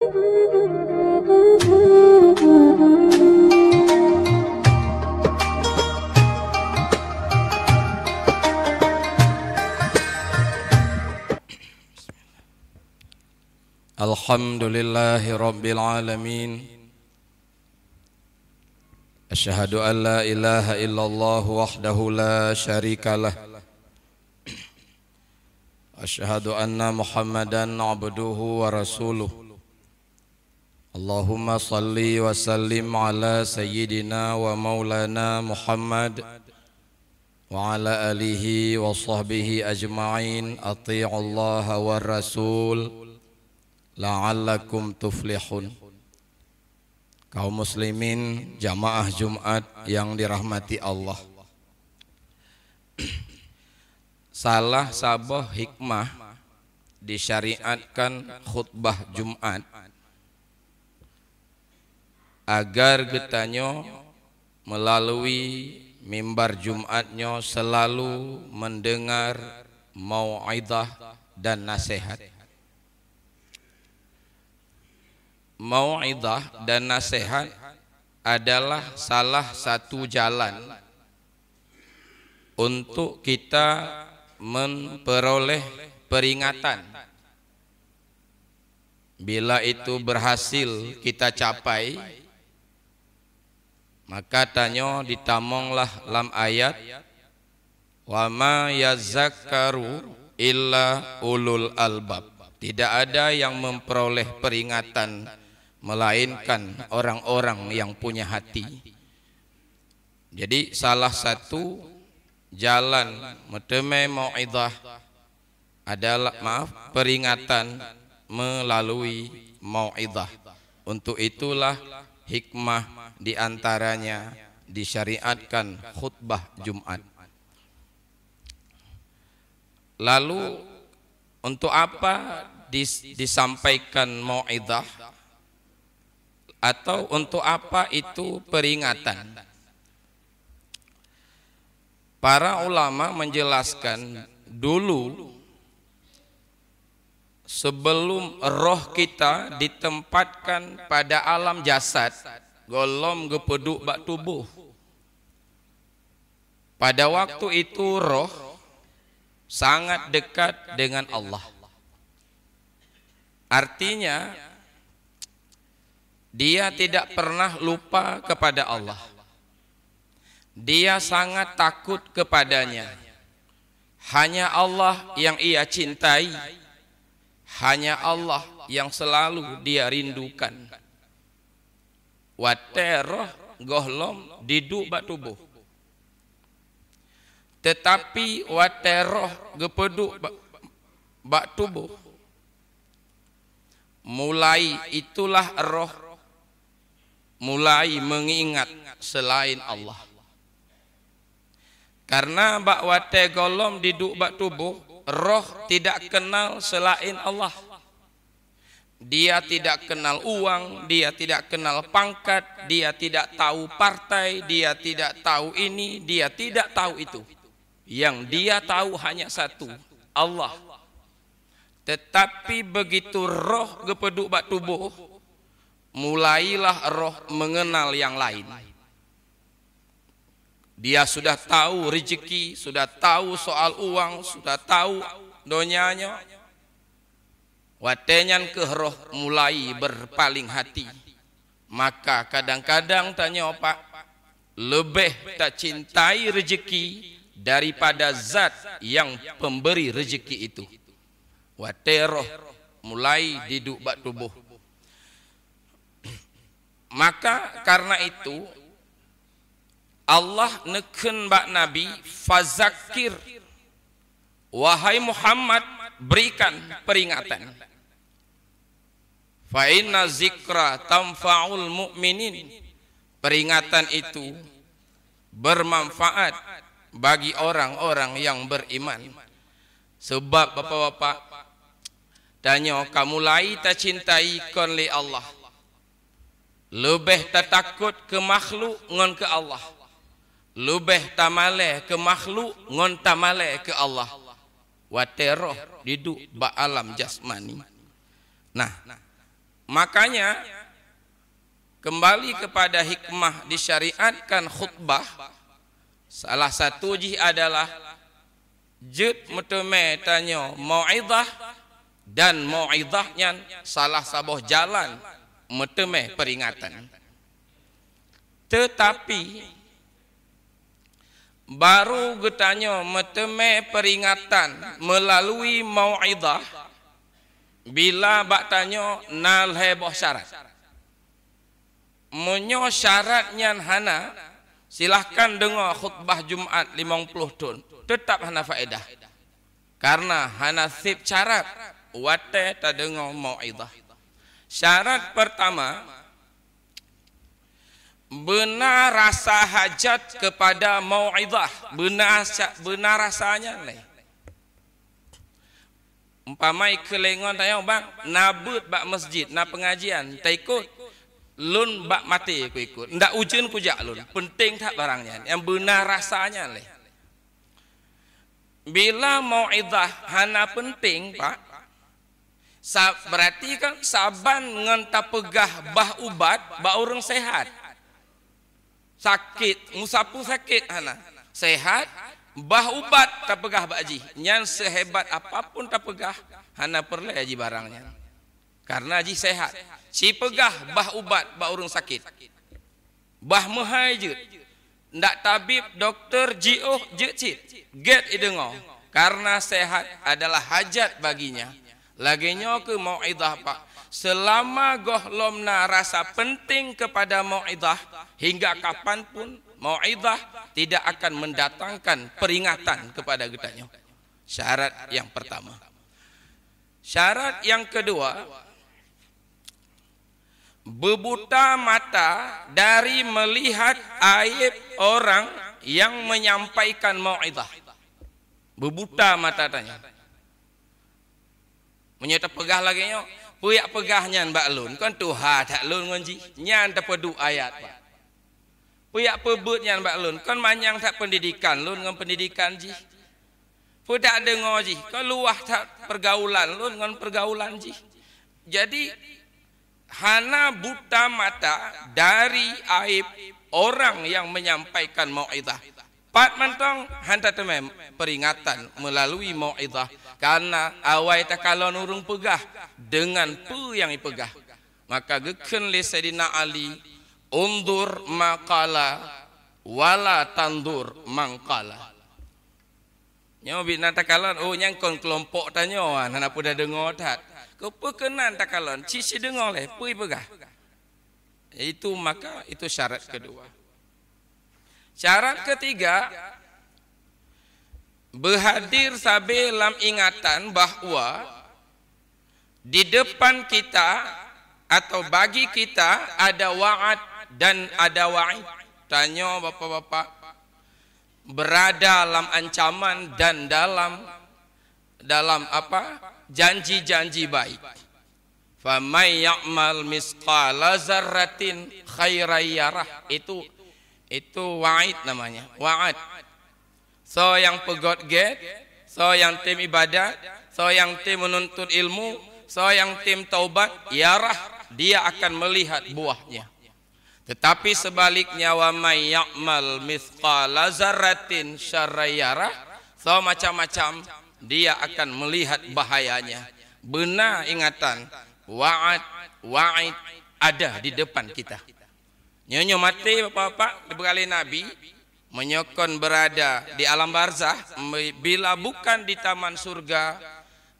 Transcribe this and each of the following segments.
Alhamdulillahi Rabbil Alamin. Asyhadu an la ilaha illallah wahdahu la syarikalah. Asyhadu anna Muhammadan abduhu wa rasuluh. Allahumma salli wa sallim ala sayyidina wa maulana Muhammad wa ala alihi wa sahbihi ajma'in. Ati'ullaha wa rasul la'allakum tuflihun. Kaum muslimin jamaah Jumat yang dirahmati Allah, salah sabah hikmah disyariatkan khutbah Jumat agar getanyo melalui mimbar Jumatnyo selalu mendengar mau'izah dan nasihat. Mau'izah dan nasihat adalah salah satu jalan untuk kita memperoleh peringatan. Bila itu berhasil kita capai, maka tanyo ditamonglah lam ayat wa ma yazakkaru illa ulul albab. Tidak ada yang memperoleh peringatan melainkan orang-orang yang punya hati. Jadi salah satu jalan meteme mau'izah adalah peringatan melalui mau'izah. Untuk itulah hikmah diantaranya disyariatkan khutbah Jumat. Lalu untuk apa disampaikan mau'izah? Atau untuk apa itu peringatan? Para ulama menjelaskan dulu sebelum roh kita ditempatkan pada alam jasad, golom gepeduk bak tubuh. Pada waktu itu roh sangat dekat dengan Allah. Artinya dia tidak pernah lupa kepada Allah. Dia sangat takut kepadanya. Hanya Allah yang ia cintai. Hanya Allah yang selalu dia rindukan. Wateroh gohlom diduk bak tubuh. Tetapi wateroh gepeduk bak tubuh, mulai itulah roh mulai mengingat selain Allah. Karena bak wate golom diduk bak tubuh, roh tidak kenal selain Allah. Dia tidak kenal uang, dia tidak kenal pangkat, dia tidak tahu partai, dia tidak tahu ini, dia tidak tahu itu. Yang dia tahu hanya satu, Allah. Tetapi begitu roh gepeduk bak tubuh, mulailah roh mengenal yang lain. Dia sudah tahu rezeki, sudah tahu soal uang, sudah tahu donyanya. Watenyan ke roh mulai berpaling hati. Maka kadang-kadang tanya Pak, lebih tak cintai rezeki daripada zat yang pemberi rezeki itu. Wateroh mulai diduk bak tubuh. Maka karena itu Allah neken bak Nabi, fazakir, wahai Muhammad, berikan peringatan. Fa inna zikra tamfa'ul mu'minin. Peringatan itu bermanfaat bagi orang-orang yang beriman. Sebab bapak-bapak tanya, kamu lai tak cintai kon li Allah, lebih tak takut ke makhluk ngon ke Allah, lebih tamale ke makhluk ngon tamale ke Allah. Wateroh diduk ba alam jasmani. Nah, Makanya kembali kepada hikmah disyariatkan khutbah, salah satu adalah jut meteme tanyo mau'izah, dan mau'izahnya salah sabuh jalan meteme peringatan. Tetapi baru getanyo meteme peringatan melalui mau'izah bila bak tanyo nal heboh syarat. Menyo syaratnya hana, silahkan dengar khutbah Jumat 50 tahun, tetap hana faedah. Karena hana sip syarat, wate ta dengar mau'izah. Syarat pertama, benar rasa hajat kepada mau'izah, benar rasanya leh. Umpamai kelengon tanya bang, nabut bak masjid, na pengajian, tak ikut, lun bak mati ku ikut, ndak ujian ku jak lun, penting tak barangnya, yang benar rasanya leh. Bila mau'izah hana penting pak, berarti kan saban ngenta pegah bah ubat, bah orang sehat, sakit, musapu sakit hana, sehat, bah ubat tak pegah baji, nyan sehebat apapun tak pegah, hana perlu aji barangnya, karena aji sehat. Si pegah bah ubat bah orang sakit, bah mahajud, ndak tabib doktor jioh jecit, get idengo, karena sehat adalah hajat baginya. Laginya ke mau'izah pak, selama gohlomna rasa penting kepada mau'izah, hingga kapanpun mau'izah tidak akan mendatangkan peringatan kepada getanyo. Syarat yang pertama. Syarat yang kedua, berbuta mata dari melihat aib orang yang menyampaikan mau'izah. Berbuta mata tanya. Menyata pegah lagi nyo, puyak pegahnya mbak lun, kan tuha tak lun ngonji, nyan tak pedu ayat pak. Puyak pebutnya mbak lun, kan manyang tak pendidikan lun ngon pendidikan ji. Pudak dengo ji, kan luah tak pergaulan lun ngon pergaulan ji. Jadi hana buta mata dari aib orang yang menyampaikan mau'izah. Pat mentong hantar temem peringatan melalui mau'izah, karena awai takalon urung pegah dengan pu yang ipegah. Maka geken li Sayyidina Ali, undur maqala wala tandur mangqala. Nyo bina takalon oh nyang kon kelompok tanyo hana pu dah dengar tat. Kepekenan takalon cici dengar leh pu ipegah. Itu maka itu syarat kedua. Syarat ketiga, berhadir sabe dalam ingatan bahwa di depan kita atau bagi kita ada wa'ad dan ada wa'id. Tanya bapak-bapak, berada dalam ancaman dan dalam apa? Janji-janji baik. Famay ya'mal misqala zarratin khairan yarah. Itu wa'id namanya, wa'ad. So yang pegot get, so yang tim ibadat, so yang tim menuntut ilmu, so yang tim taubat, yarah, dia akan melihat buahnya. Tetapi sebaliknya, wa may ya'mal mithqala zarratin syarran yarah, so macam-macam dia akan melihat bahayanya. Benar ingatan, wa'ad, wa'id ada di depan kita. Nyonya mati bapak-bapak dibekali Nabi menyokon berada di alam barzah, bila bukan di taman surga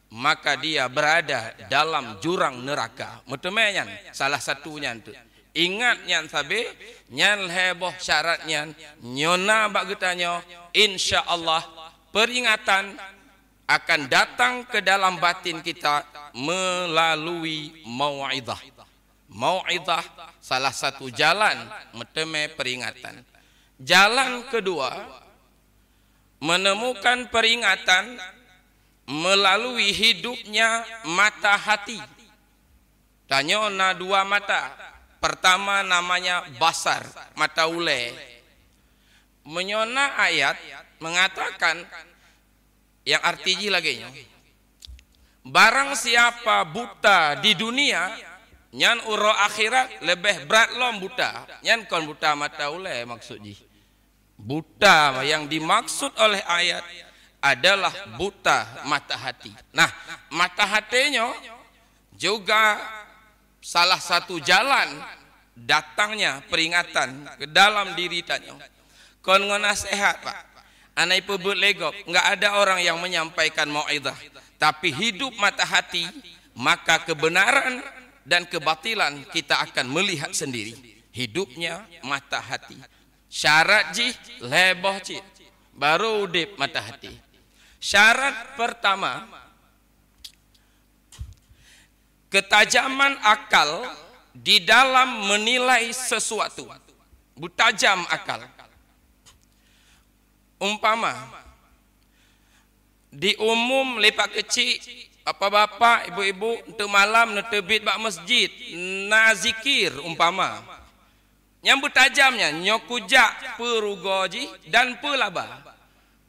maka dia berada dalam jurang neraka. Mutemenyan salah satunya tu. Ingat nyan sabe nyan heboh syaratnya nyona bak getanyo, insyaallah peringatan akan datang ke dalam batin kita melalui mau'izah. Mau'izah salah satu jalan meteme peringatan. Jalan kedua, menemukan peringatan melalui hidupnya mata hati. Tanya na dua mata. Pertama namanya basar, mata ule. Menyona ayat mengatakan yang artinya lagi, barang siapa buta di dunia, Nyan uro akhirat lebih berat lom buta. Nyan kon buta mata ulai maksudnya. Buta yang dimaksud oleh ayat adalah buta mata hati. Nah, mata hatinya juga salah satu jalan datangnya peringatan ke dalam diri tanya. Kon nasihat Pak, anai pebut legop, enggak ada orang yang menyampaikan mau'izah, tapi hidup mata hati, maka kebenaran dan kebatilan kita akan melihat sendiri. Hidupnya mata hati. Syarat ji leboh cit, baru udip mata hati. Syarat pertama, ketajaman akal di dalam menilai sesuatu. Butajam akal. Umpama di umum lepak kecil, bapak-bapak, ibu-ibu untuk malam netebit bak masjid, na zikir umpama. Yang butajamnya nyokujak perugoji dan pelaba.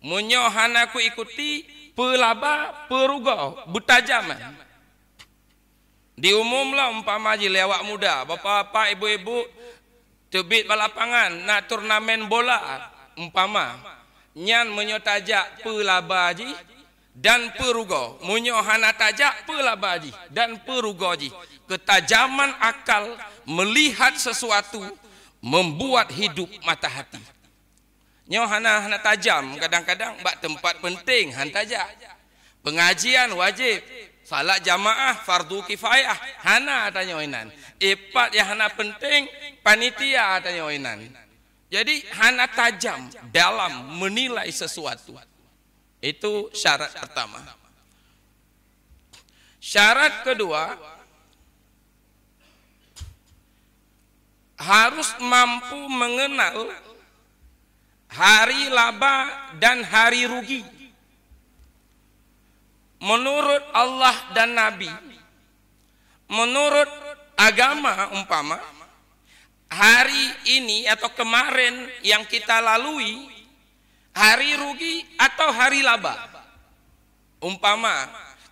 Munyo hanaku ikuti pelaba perugo butajam. Di umum lah umpama ji lewat muda, bapak-bapak, ibu-ibu tebit balapangan nak turnamen bola umpama. Nyan munyo tajak pelaba ji dan perugo. Munyo hana tajak pelaba ji dan perugo ji. Ketajaman akal melihat sesuatu membuat hidup mata hati. Nyo hana tajam, kadang-kadang bak tempat penting han tajak. Pengajian wajib, salat jamaah fardu kifayah hana tanya inan. Ipat yang hana penting panitia tanya inan. Jadi hana tajam dalam menilai sesuatu. Itu syarat pertama. Syarat kedua, harus mampu mengenal hari laba dan hari rugi. Menurut Allah dan Nabi, menurut agama umpama, hari ini atau kemarin yang kita lalui, hari rugi atau hari laba. Umpama,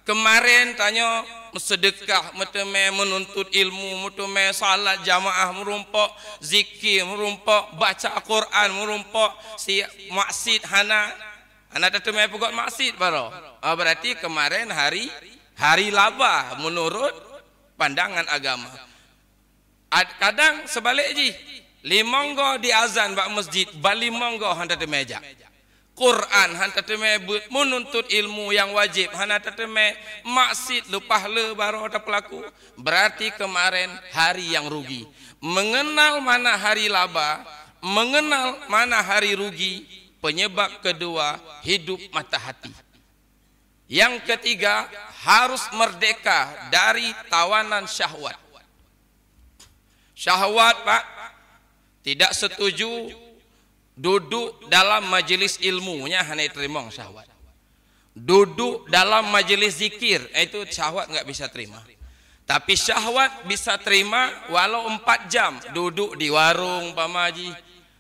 kemarin tanya sedekah, meteme menuntut ilmu, meteme salat jamaah, merumpok zikir, merumpok baca Al-Quran, merumpok si maksid hana teteme pegot maksid baru. Berarti kemarin hari laba menurut pandangan agama. Kadang sebalik ji, limonggo di azan bak masjid, balimonggo hanta temeja. Quran hanta teme menuntut ilmu yang wajib, hanta teme maksid lupah le baru ada pelaku. Berarti kemarin hari yang rugi. Mengenal mana hari laba, mengenal mana hari rugi, penyebab kedua hidup mata hati. Yang ketiga, harus merdeka dari tawanan syahwat. Syahwat Pak, tidak setuju duduk dalam majelis ilmunya hanya terima syahwat. Duduk dalam majelis zikir itu syahwat enggak bisa terima. Tapi syahwat bisa terima walau 4 jam duduk di warung umpamaji,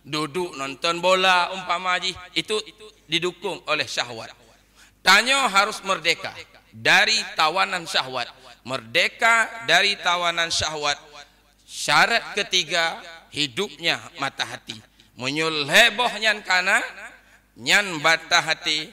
duduk nonton bola umpamaji, itu didukung oleh syahwat. Tanya harus merdeka dari tawanan syahwat. Merdeka dari tawanan syahwat. Syarat ketiga, hidupnya mata hati. Menyul heboh nyan kana nyan bata hati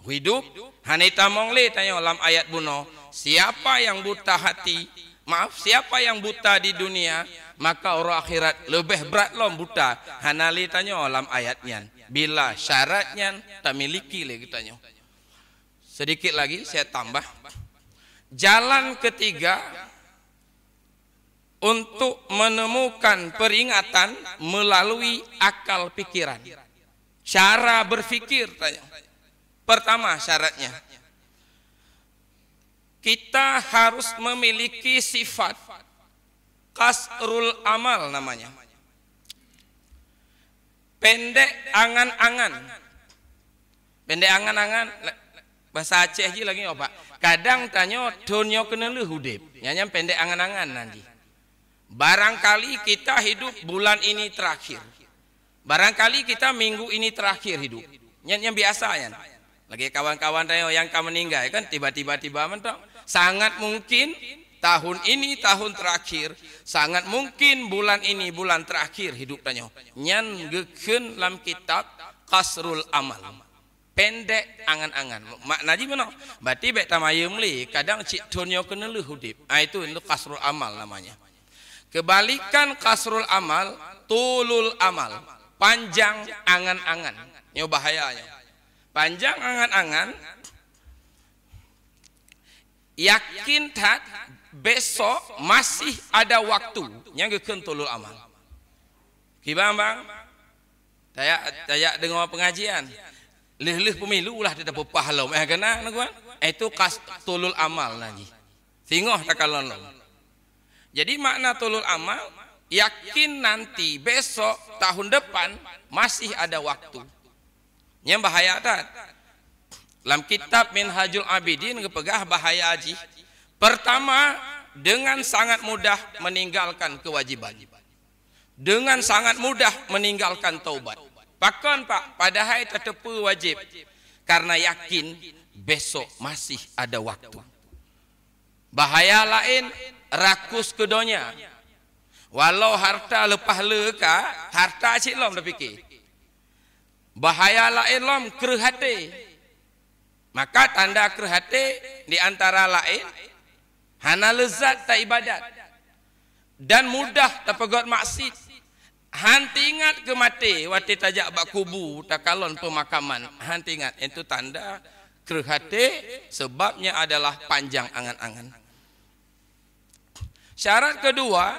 hidup hanita mongli tanya dalam ayat buno, siapa yang buta hati, maaf, siapa yang buta di dunia, maka orang akhirat lebih berat lom buta. Hanali tanya dalam ayat nyan, bila syaratnya tak miliki lagi tanya. Sedikit lagi saya tambah. Jalan ketiga untuk menemukan peringatan melalui akal pikiran. Cara berfikir tanya. Pertama syaratnya, kita harus memiliki sifat kasrul amal namanya. Pendek angan-angan. Pendek angan-angan bahasa Aceh je lagi Pak. Kadang tanya dunia kena le hudip. Nyanyam pendek angan-angan nanti. Barangkali kita hidup bulan ini terakhir. Barangkali kita minggu ini terakhir hidup. Yang biasa ya. Lagi kawan-kawan tanya yang kamu meninggal kan tiba-tiba mentok. Sangat mungkin tahun ini tahun terakhir, sangat mungkin bulan ini bulan terakhir hidup tanyo. Nyan geukeun lam kitab Qasrul Amal. Pendek angan-angan. Makna ji mana? Berarti bek tamayum li kadang cik tonyo kena leuh hudip. Itu Qasrul Amal namanya. Kebalikan Qasrul Amal, tulul amal. Panjang angan-angan. Nyo bahayanya. Panjang angan-angan, yakin tak besok masih ada waktu. Yang geukeun tulul amal. Kibang bang? Tayak dengar pengajian. Leh-leh pemilu ulah tidak pahala kena tuan. Itu tulul amal lagi. Singoh takalon. Jadi makna tulul amal, yakin nanti besok tahun depan masih ada waktu. Yang bahaya tak? Dalam kitab Minhajul Abidin kepegah bahaya aji. Pertama, dengan sangat mudah meninggalkan kewajiban. Dengan sangat mudah meninggalkan taubat. Pakon pak, padahal tetepu wajib. Karena yakin besok masih ada waktu. Bahaya lain, rakus ke dunia. Walau harta lepas leka, harta cik lom dah fikir. Bahaya lain lom kereh hati. Maka tanda kereh hati di antara lain, hana lezat tak ibadat. Dan mudah terpegot maksiat. Hanti ingat ke mati, wati tajak bak kubu, takalon pemakaman. Hanti ingat, itu tanda kereh hati, sebabnya adalah panjang angan-angan. Syarat kedua,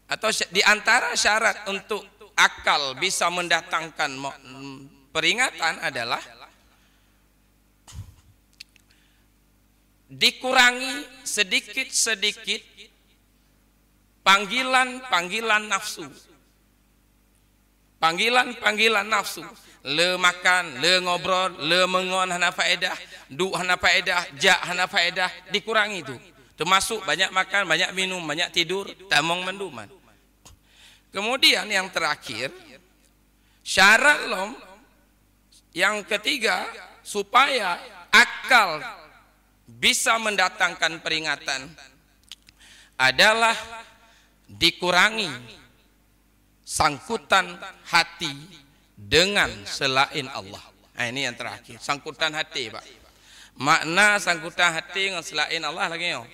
atau di antara syarat untuk akal bisa mendatangkan peringatan adalah dikurangi sedikit-sedikit panggilan-panggilan nafsu. Panggilan-panggilan nafsu. Le makan, le ngobrol, le mengon hana faedah, du hana faedah, ja hana faedah, dikurangi itu. Termasuk banyak makan, banyak minum, banyak tidur, tamong menduman. Kemudian yang terakhir, syarat lom yang ketiga supaya akal bisa mendatangkan peringatan adalah dikurangi sangkutan hati dengan selain Allah. Ini yang terakhir, sangkutan hati pak. Makna sangkutan hati dengan selain Allah lagi yo.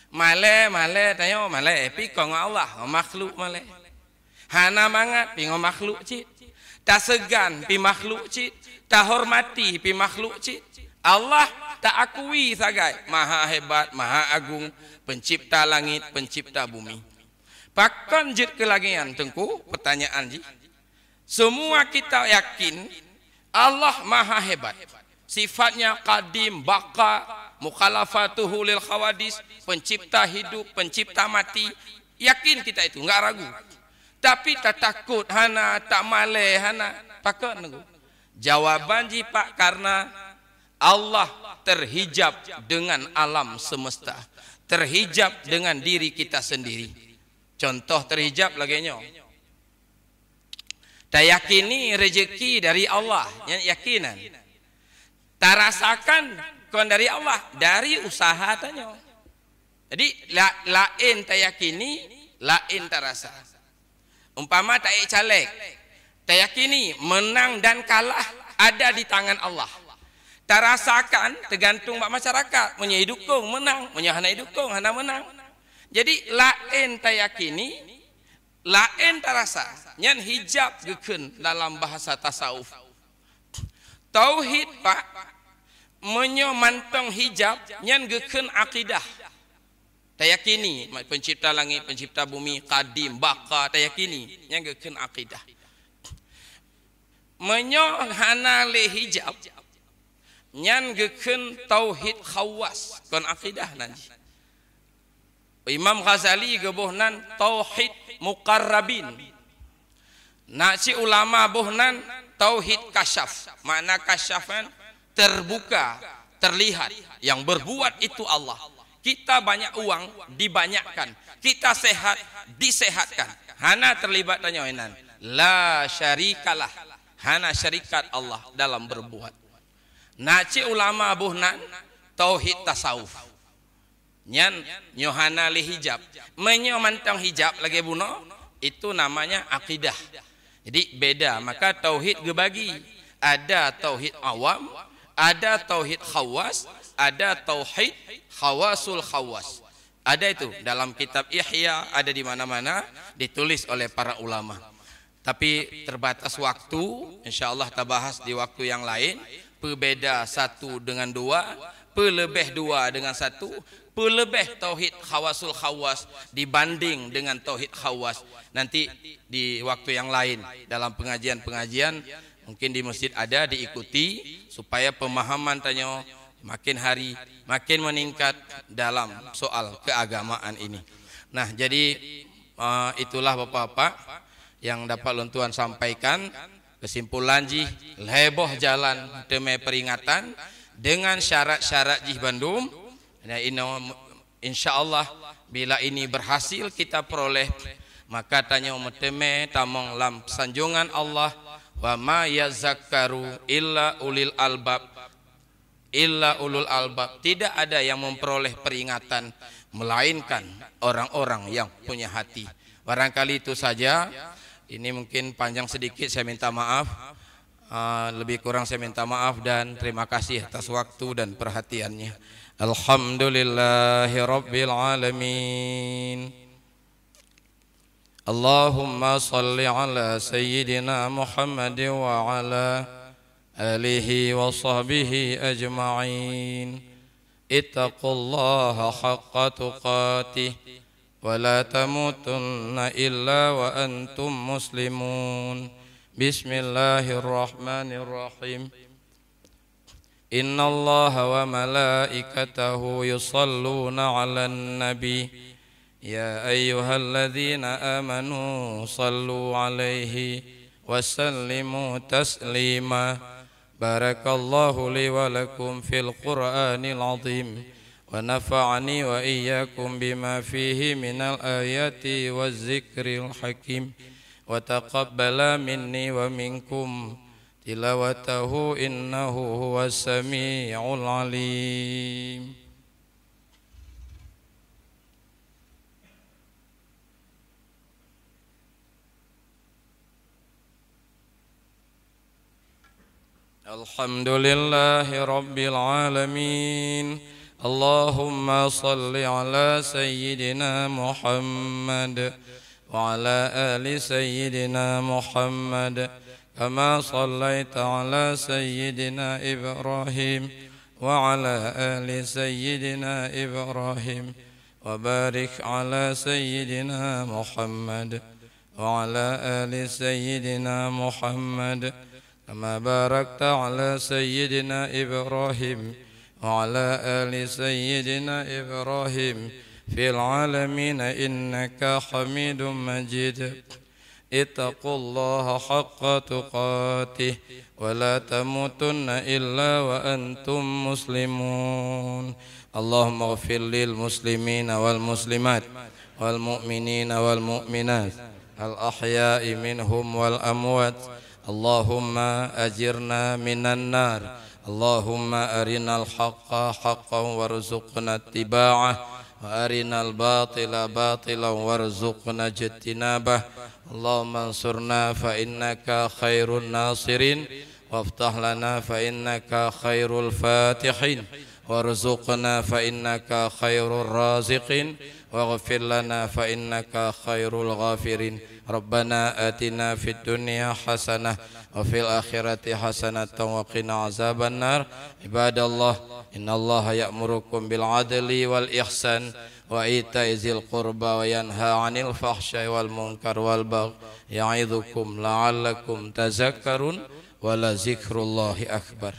Male tayo male pi kong Allah makhluk male. Hana mangat pi makhluk cit. Tak segan pi makhluk cit. Tak hormati pi makhluk cit. Allah tak akui sagai maha hebat, maha agung, pencipta langit, pencipta bumi. Pakon jit kelagian tengku pertanyaan ji. Semua kita yakin Allah maha hebat. Sifatnya qadim, baqa, mukhalafatuhu lil khawadis, pencipta hidup, pencipta mati. Yakin kita itu, enggak ragu. Tapi tak takut, hana tak male, hana pakon nunggu. Jawaban ji pak, karena Allah terhijab dengan alam semesta, terhijab dengan diri kita sendiri. Contoh terhijab lagi nyo. Tak yakini rezeki dari Allah, yang yakinan. Tak rasakan kon dari Allah, dari usaha tanyo. Jadi lain tak yakini, lain tak rasa. Umpama tak caleg, tak yakini menang dan kalah ada di tangan Allah. Tak rasakan tergantung masyarakat, menye dukung menang, menye hana dukung hana menang. Jadi lain tak yakini, lain tak rasa. Nyan hijab geukeun dalam bahasa tasawuf. Tauhid pak menyo mantong hijab nyan geukeun akidah. Tak yakini pencipta langit, pencipta bumi, qadim, baqa, tak yakini nyan geukeun akidah. Menyo hana le hijab nyan geukeun tauhid khawas kon akidah nanti. Imam Ghazali gebohnan tauhid muqarrabin. Nak si ulama bohnan tauhid kasyaf. Makna kasyafan terbuka, terlihat. Yang berbuat itu Allah. Kita banyak uang dibanyakkan. Kita sehat disehatkan. Hana terlibat tanya inan. La syarikalah. Hana syarikat Allah dalam berbuat. Nak si ulama bohnan tauhid tasawuf. nyan nyohana li hijab menyomantang hijab lagi buno itu namanya akidah. Jadi beda, maka tauhid gebagi, ada tauhid awam, ada tauhid khawas, ada tauhid khawasul khawas. Ada itu dalam kitab Ihya, ada di mana-mana ditulis oleh para ulama. Tapi terbatas waktu, insyaallah kita bahas di waktu yang lain. Perbeda satu dengan dua, pelebih dua dengan satu, pelebih tauhid khawasul khawas dibanding dengan tauhid khawas. Nanti di waktu yang lain dalam pengajian-pengajian mungkin di masjid ada, diikuti supaya pemahaman tanya makin hari makin meningkat dalam soal keagamaan ini. Nah, jadi itulah Bapak-bapak yang dapat Luntuan sampaikan. Kesimpulan jih leboh jalan demi peringatan dengan syarat-syarat jih Bandung. Nah, insyaallah bila ini berhasil kita peroleh, maka tanya meteme tamong lam sanjungan Allah, wa ma yazakkaru illa ulil albab, illa ulul albab. Tidak ada yang memperoleh peringatan melainkan orang-orang yang punya hati. Barangkali itu saja. Ini mungkin panjang sedikit, saya minta maaf. Lebih kurang saya minta maaf dan terima kasih atas waktu dan perhatiannya. Alhamdulillahi Rabbil Alamin. Allahumma salli ala Sayyidina Muhammad wa ala alihi wa sahbihi ajma'in. Ittaqullaha haqqa tuqatih wa la tamutunna illa wa antum muslimun. Bismillahirrahmanirrahim. Inna Allaha wa malaikatahu yusalluna 'alan nabi. Ya ayyuhalladzina amanu sallu 'alaihi wa sallimu taslima. Barakallahu li wa lakum fil Qur'anil 'azim. ونفعني وإياكم بما فيه من الآيات والذكر الحكيم وتقبل مني ومنكم تلاوته إنه هو السميع العليم. الحمد لله رب العالمين. اللهم صل على سيدنا محمد وعلى آل سيدنا محمد كما صليت على سيدنا إبراهيم وعلى آل سيدنا إبراهيم وبارك على سيدنا محمد وعلى آل سيدنا محمد كما باركت على سيدنا إبراهيم وعلى آل سيدنا إبراهيم في العالمين إنك حميد مجيد. اتقوا الله حق تقاته ولا تموتن إلا وأنتم مسلمون. اللهم اغفر للمسلمين والمسلمات والمؤمنين والمؤمنات الأحياء منهم والأموات. اللهم أجرنا من النار. اللهم أرنا الحق حقا وارزقنا اتباعه وأرنا الباطل باطلا وارزقنا اجتنابه. اللهم انصرنا فإنك خير الناصرين وافتح لنا فإنك خير الفاتحين وارزقنا فإنك خير الرازقين واغفر لنا فإنك خير الغافرين. ربنا آتنا في الدنيا حسنة وفي الآخرة حسنة وقنا عذاب النار. عباد الله إن الله يأمركم بالعدل والإحسان وإيتاء ذي القربى وينهى عن الفحشاء والمنكر والبغي يعظكم لعلكم تذكرون ولذكر الله أكبر.